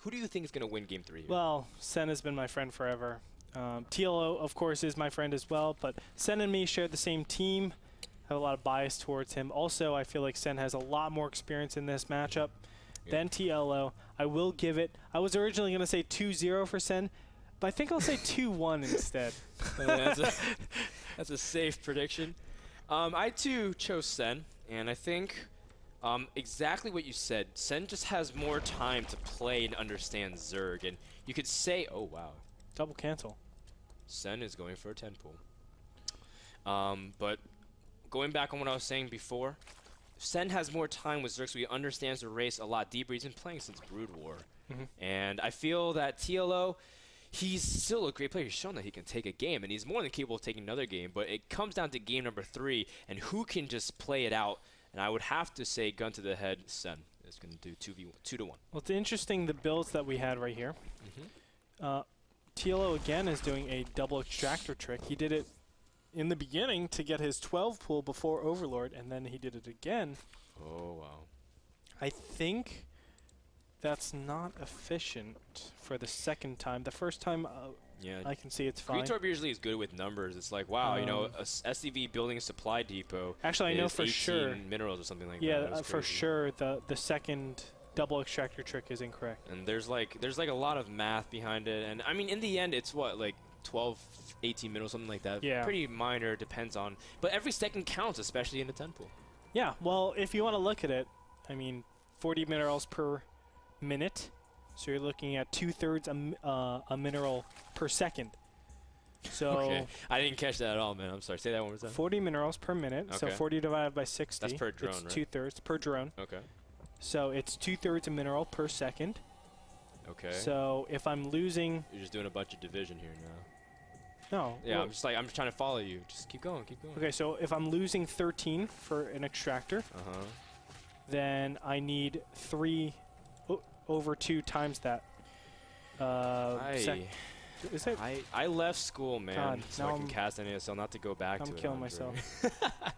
Who do you think is going to win Game 3 here? Well, Sen has been my friend forever. TLO, of course, is my friend as well, but Sen and me share the same team. Have a lot of bias towards him. Also, I feel like Sen has a lot more experience in this matchup than TLO. I will give it. I was originally going to say 2-0 for Sen, but I think I'll say 2-1 instead. That's a safe prediction. I too chose Sen, and I think exactly what you said. Sen just has more time to play and understand Zerg, and you could say, oh wow, double cancel. Sen is going for a 10 pull. But going back on what I was saying before, Sen has more time with Zerg, so he understands the race a lot deeper. He's been playing since Brood War. And I feel that TLO, he's still a great player. He's shown that he can take a game, and he's more than capable of taking another game. But it comes down to game number 3, and who can just play it out. And I would have to say, gun to the head, Sen is going to do 2-1. Well, it's interesting the builds that we had right here. TLO again is doing a double extractor trick. He did it in the beginning to get his 12 pull before Overlord, and then he did it again. Oh, wow. I think that's not efficient for the second time. The first time, yeah, I can see it's fine. Greetorp usually is good with numbers. It's like, wow, you know, a SCV building a supply depot. Actually, I know for sure. Minerals or something like that. Yeah, for sure. The second double extractor trick is incorrect. And there's like a lot of math behind it. And I mean, in the end, it's what, like 12, 18 minerals, something like that. Yeah. Pretty minor, depends on. But every second counts, especially in the 10 pool. Yeah. Well, if you want to look at it, I mean, 40 minerals per minute. So you're looking at 2/3 a mineral per second. So okay. I didn't catch that at all, man. I'm sorry. Say that one more time. 40 minerals per minute. Okay. So 40 divided by 60. That's per drone, it's right? 2/3 per drone. Okay. So it's 2/3 a mineral per second. Okay. So if I'm losing, you're just doing a bunch of division here now. No. Yeah, well, I'm just trying to follow you. Just keep going, keep going. Okay, so if I'm losing 13 for an extractor, then I need 3 over 2 times that. Is it? I left school, man, God, so I can cast NASL, not to go back to it. I'm killing myself.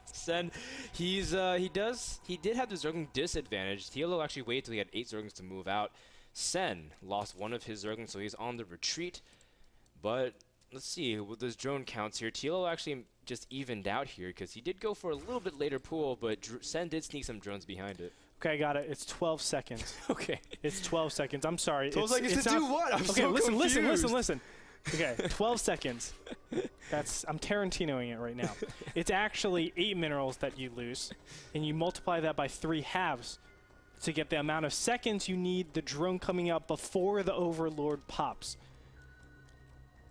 Sen, he did have the Zergling disadvantage. TLO actually waited till he had 8 Zerglings to move out. Sen lost one of his Zerglings, so he's on the retreat. But let's see with those drone counts here. TLO actually just evened out here because he did go for a little bit later pool, but Sen did sneak some drones behind it. Okay, I got it. It's 12 seconds. Okay. It's 12 seconds. I'm sorry. 12 seconds to do what? I'm okay, so listen. Okay, 12 seconds. I'm Tarantinoing it right now. It's actually 8 minerals that you lose, and you multiply that by 3 halves to get the amount of seconds you need the drone coming out before the Overlord pops.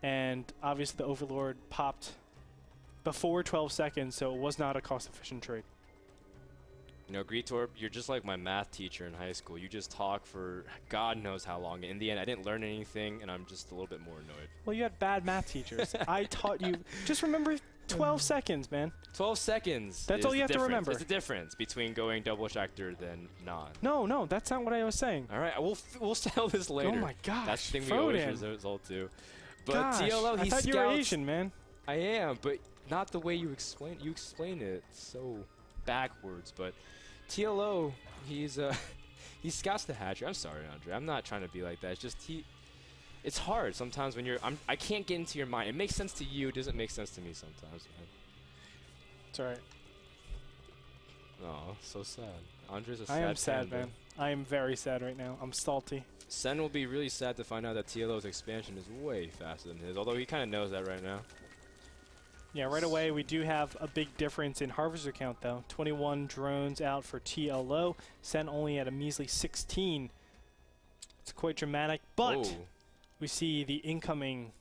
And obviously the Overlord popped before 12 seconds, so it was not a cost-efficient trade. You know, Greetorp, you're just like my math teacher in high school. You just talk for God knows how long. In the end, I didn't learn anything, and I'm just a little bit more annoyed. Well, you had bad math teachers. I taught you. Just remember 12 seconds, man. 12 seconds. That's all you have to remember. It's the difference between going double extractor than not. No, that's not what I was saying. All right, we'll settle this later. Oh my gosh. That's the thing we always result to. But gosh, TLO, he I thought you were Asian, man. I am, but not the way you explain. You explain it so backwards, but. TLO, he scouts the hatchery. I'm sorry, Andre. I'm not trying to be like that. It's just it's hard sometimes when I can't get into your mind. It makes sense to you. It doesn't make sense to me sometimes, man. It's all right. Oh, so sad. Andre's a sad I am sad, man. I am very sad right now. I'm salty. Sen will be really sad to find out that TLO's expansion is way faster than his, although he kind of knows that right now. Yeah, right away we do have a big difference in harvester count, though. 21 drones out for TLO. Sen only at a measly 16. It's quite dramatic, but we see the incoming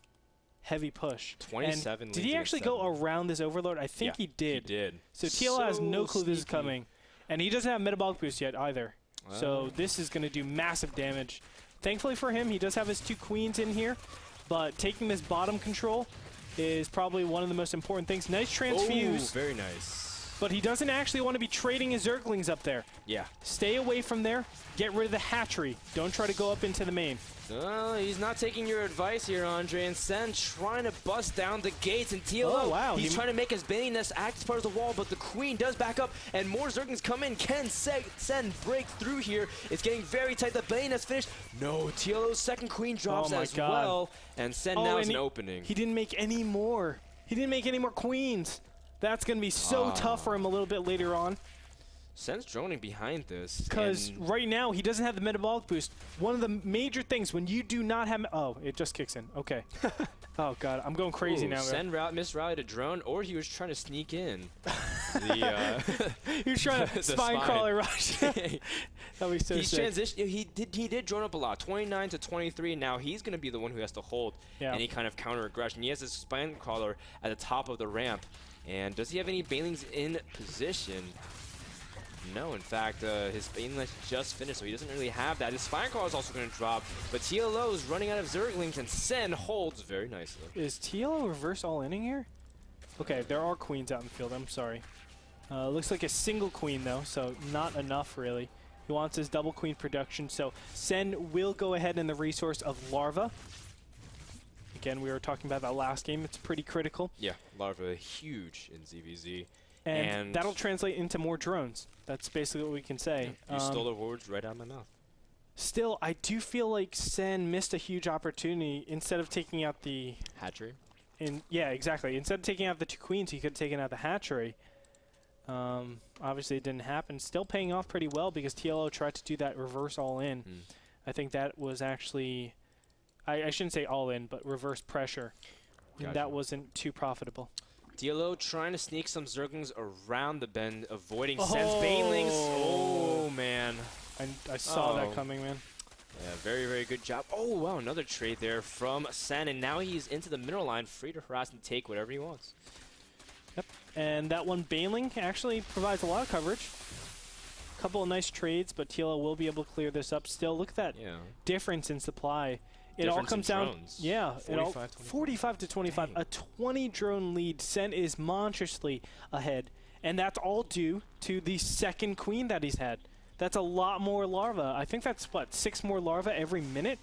heavy push. 27 and did he actually go around this Overlord? I think he did. He did. So TLO has no clue this is coming. And he doesn't have metabolic boost yet either. So this is going to do massive damage. Thankfully for him, he does have his 2 queens in here. But taking this bottom control is probably one of the most important things. Nice transfuse. Oh, very nice. but he doesn't actually want to be trading his Zerglings up there. Yeah. Stay away from there. Get rid of the hatchery. Don't try to go up into the main. He's not taking your advice here, Andre. And Sen trying to bust down the gates. And TLO, wow. he's trying to make his Bane Nest act as part of the wall, but the Queen does back up, and more Zerglings come in. Can Sen break through here? It's getting very tight. The Bane Nest finished. No, TLO's second Queen drops as well. And Sen now is an opening. He didn't make any more. He didn't make any more Queens. That's going to be so tough for him a little bit later on. Sen's droning behind this. Because right now, he doesn't have the metabolic boost. One of the major things when you do not have... Oh, it just kicks in. Okay. Oh, God. I'm going crazy now. Sen misrouted a drone, or he was trying to sneak in. He was trying to spine crawler rush. That'd be so He's sick. transitioned. He did drone up a lot. 29 to 23. Now he's going to be the one who has to hold any kind of counter aggression. He has his spine crawler at the top of the ramp. And does he have any Banelings in position? No, in fact, his Baneling just finished, so he doesn't really have that. His Spine Crawler is also going to drop, but TLO is running out of Zerglings, and Sen holds very nicely. Is TLO reverse all-inning here? Okay, there are Queens out in the field. I'm sorry. Looks like a single Queen, though, so not enough, really. He wants his double Queen production, so Sen will go ahead in the resource of Larva. Again, we were talking about that last game. It's pretty critical. Yeah, Larva huge in ZVZ. And that'll translate into more drones. That's basically what we can say. Yeah, you stole the words right out of my mouth. Still, I do feel like Sen missed a huge opportunity. Instead of taking out the... Hatchery? Yeah, exactly. Instead of taking out the two Queens, he could have taken out the Hatchery. Obviously, it didn't happen. Still paying off pretty well because TLO tried to do that reverse all-in. I think that was actually... I shouldn't say all-in, but reverse pressure. Gotcha. That wasn't too profitable. TLO trying to sneak some Zerglings around the bend, avoiding Sen's Banelings. Oh, man. I saw that coming, man. Yeah, very, very good job. Oh, wow, another trade there from Sen, and now he's into the middle line, free to harass and take whatever he wants. Yep, and that one Baneling actually provides a lot of coverage. Couple of nice trades, but TLO will be able to clear this up. Still, look at that difference in supply. It all comes down, 45 to 25. Dang. A 20 drone lead. Sen is monstrously ahead, and that's all due to the second Queen that he's had. That's a lot more larva. I think that's what, 6 more larva every minute.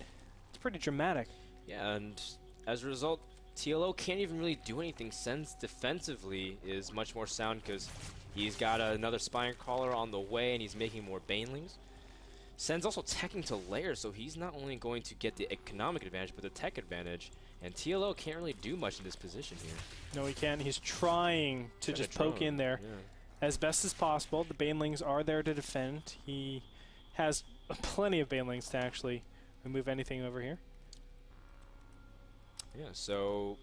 It's pretty dramatic. Yeah, and as a result, TLO can't even really do anything. Sen's defensively is much more sound because he's got another Spine Crawler on the way, and he's making more Banelings. Sen's also teching to layers, so he's not only going to get the economic advantage, but the tech advantage. And TLO can't really do much in this position here. No, he can't. He's trying to just poke in there as best as possible. The Banelings are there to defend. He has plenty of Banelings to actually remove anything over here. Yeah, so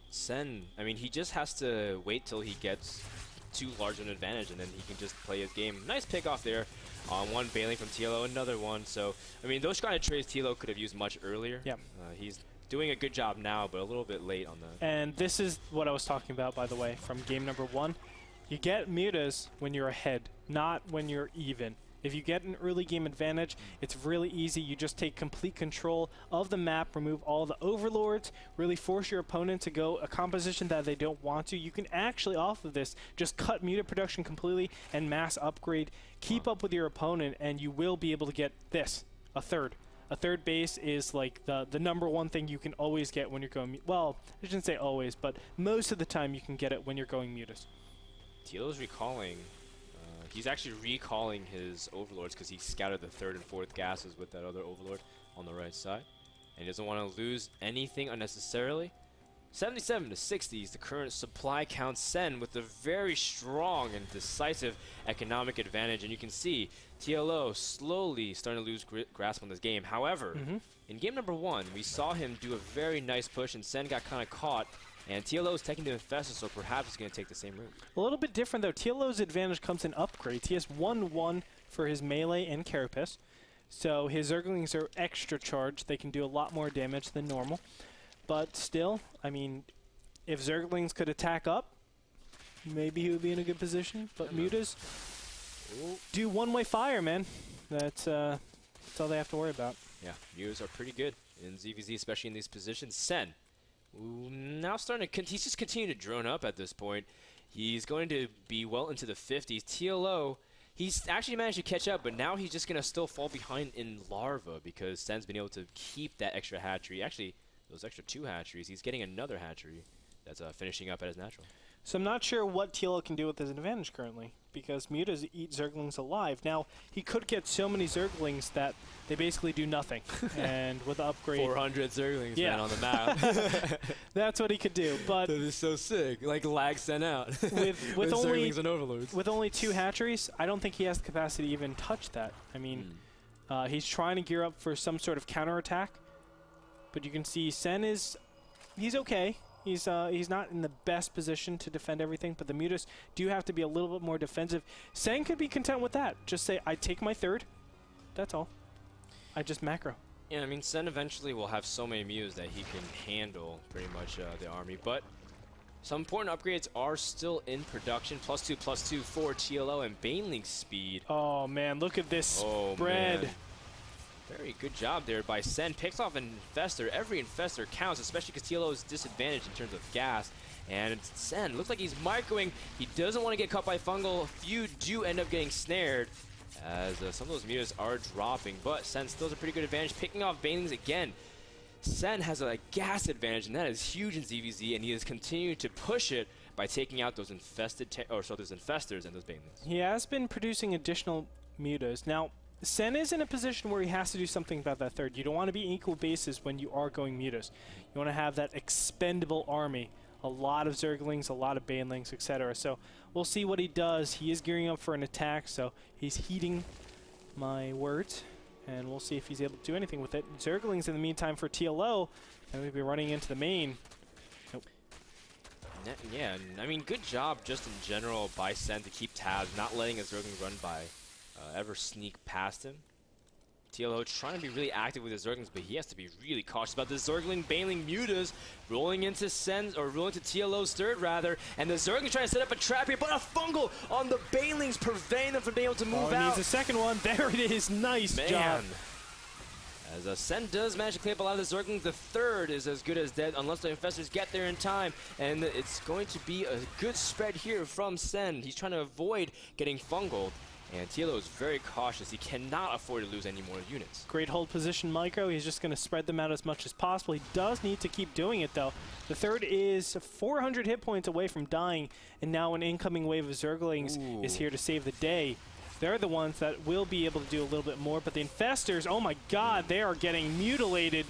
Sen, I mean, he just has to wait till he gets too large an advantage, and then he can just play his game. Nice pick off there on one Baneling from TLO, another one. So, I mean, those kind of trades TLO could have used much earlier. Yeah. He's doing a good job now, but a little bit late on that. And this is what I was talking about, by the way, from game number 1. You get mutas when you're ahead, not when you're even. If you get an early game advantage, it's really easy. You just take complete control of the map, remove all the overlords, really force your opponent to go a composition that they don't want to. You can actually, off of this, just cut muta production completely and mass upgrade. Keep up with your opponent, and you will be able to get this, a third. A third base is like the #1 thing you can always get when you're going, well, I shouldn't say always, but most of the time you can get it when you're going mutas. TLO's recalling. He's actually recalling his overlords because he scouted the 3rd and 4th gases with that other overlord on the right side. And he doesn't want to lose anything unnecessarily. 77 to 60 is the current supply count. Sen with a very strong and decisive economic advantage. And you can see TLO slowly starting to lose grasp on this game. However, in game number 1, we saw him do a very nice push, and Sen got kind of caught. And TLO is taking the Infestor, so perhaps he's going to take the same route. A little bit different, though. TLO's advantage comes in upgrades. He has 1/1 for his melee and Carapace. So his Zerglings are extra charged. They can do a lot more damage than normal. But still, I mean, if Zerglings could attack up, maybe he would be in a good position. But mutas do one-way fire, man. That's all they have to worry about. Yeah, mutas are pretty good in ZVZ, especially in these positions. Sen. Now starting to, he's just continuing to drone up at this point. He's going to be well into the 50s. TLO, he's actually managed to catch up, but now he's just going to still fall behind in larva because Sen's been able to keep that extra hatchery. Actually, those extra 2 hatcheries. He's getting another hatchery that's finishing up at his natural. So I'm not sure what TLO can do with his advantage currently, because mutas eat Zerglings alive. Now, he could get so many Zerglings that they basically do nothing. And with the upgrade... 400 Zerglings, man, on the map. That's what he could do, but... That is so sick. Like, lag sent out. with only, Zerglings and Overlords. With only 2 hatcheries, I don't think he has the capacity to even touch that. I mean, he's trying to gear up for some sort of counterattack, but you can see Sen is... He's okay. He's not in the best position to defend everything, but the mutas do have to be a little bit more defensive. Sen could be content with that. Just say, I take my 3rd. That's all. I just macro. Yeah, I mean, Sen eventually will have so many Mews that he can handle pretty much the army, but some important upgrades are still in production. +2/+2 for TLO and Baneling speed. Oh, man, look at this spread. Man. Very good job there by Sen. Picks off an Infestor. Every Infestor counts, especially because TLO is disadvantaged in terms of gas. And Sen looks like he's microing. He doesn't want to get caught by Fungal. Few do end up getting snared, as some of those mutas are dropping. But Sen still has a pretty good advantage, picking off Banelings again. Sen has a gas advantage, and that is huge in ZVZ, and he is continuing to push it by taking out those infested, those Infestors and those Banelings. He has been producing additional mutas. Now, Sen is in a position where he has to do something about that 3rd. You don't want to be equal bases when you are going mutas. You want to have that expendable army. A lot of Zerglings, a lot of Banelings, etc. So we'll see what he does. He is gearing up for an attack, so he's heeding my words. And we'll see if he's able to do anything with it. Zerglings, in the meantime, for TLO, and we'll be running into the main. Nope. Yeah, I mean, good job just in general by Sen to keep tabs, not letting a Zergling run by. Ever sneak past him. TLO trying to be really active with his Zerglings, but he has to be really cautious about the Zergling Baneling mutas rolling into Sen's, or rolling to TLO's 3rd rather, and the Zergling trying to set up a trap here, but a Fungal on the Banelings preventing them from being able to move out. He needs a 2nd one. There it is. Nice job. As Sen does manage to clean up a lot of the Zerglings, the 3rd is as good as dead unless the Infestors get there in time, and it's going to be a good spread here from Sen. He's trying to avoid getting Fungal. And TLO is very cautious. He cannot afford to lose any more units. Great hold position micro. He's just going to spread them out as much as possible. He does need to keep doing it, though. The 3rd is 400 hit points away from dying, and now an incoming wave of Zerglings is here to save the day. They're the ones that will be able to do a little bit more, but the Infestors, oh my god, they are getting mutilated.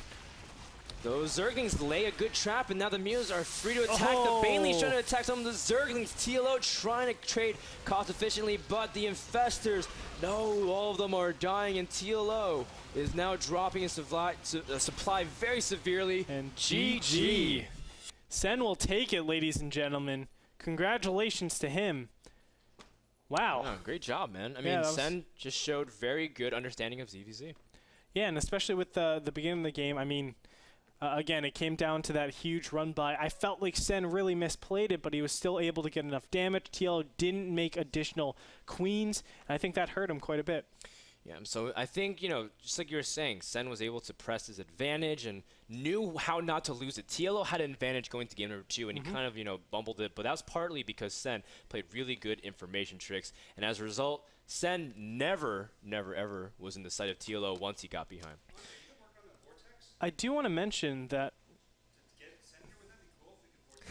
Those Zerglings lay a good trap, and now the Mews are free to attack. The Banelings trying to attack some of the Zerglings. TLO trying to trade cost efficiently, but the Infestors, no, all of them are dying, and TLO is now dropping his supply very severely. And GG. Sen will take it, ladies and gentlemen. Congratulations to him. Wow. Yeah, great job, man. I mean, Sen just showed very good understanding of ZVZ. Yeah, and especially with the beginning of the game, I mean, again, it came down to that huge run by. I felt like Sen really misplayed it, but he was still able to get enough damage. TLO didn't make additional queens, and I think that hurt him quite a bit. Yeah, so I think, you know, just like you were saying, Sen was able to press his advantage and knew how not to lose it. TLO had an advantage going to game number 2, and he kind of, you know, bumbled it, but that was partly because Sen played really good information tricks, and as a result, Sen never, ever was in the sight of TLO once he got behind. I do want to mention that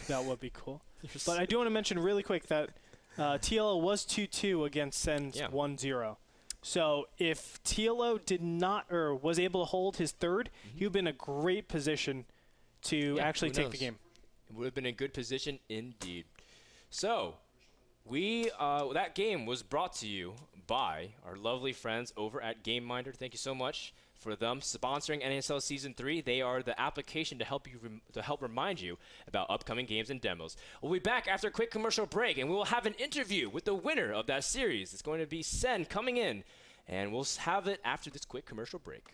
that would be cool. But I do want to mention really quick that TLO was 2-2 against Sen's 1-0. So if TLO did not, or was able to hold his 3rd, he would be in a great position to actually take the game. It would have been a good position indeed. So that game was brought to you by our lovely friends over at GameMinder. Thank you so much for them sponsoring NASL Season 3. They are the application to help remind you about upcoming games and demos. We'll be back after a quick commercial break, and we will have an interview with the winner of that series. It's going to be Sen coming in, and we'll have it after this quick commercial break.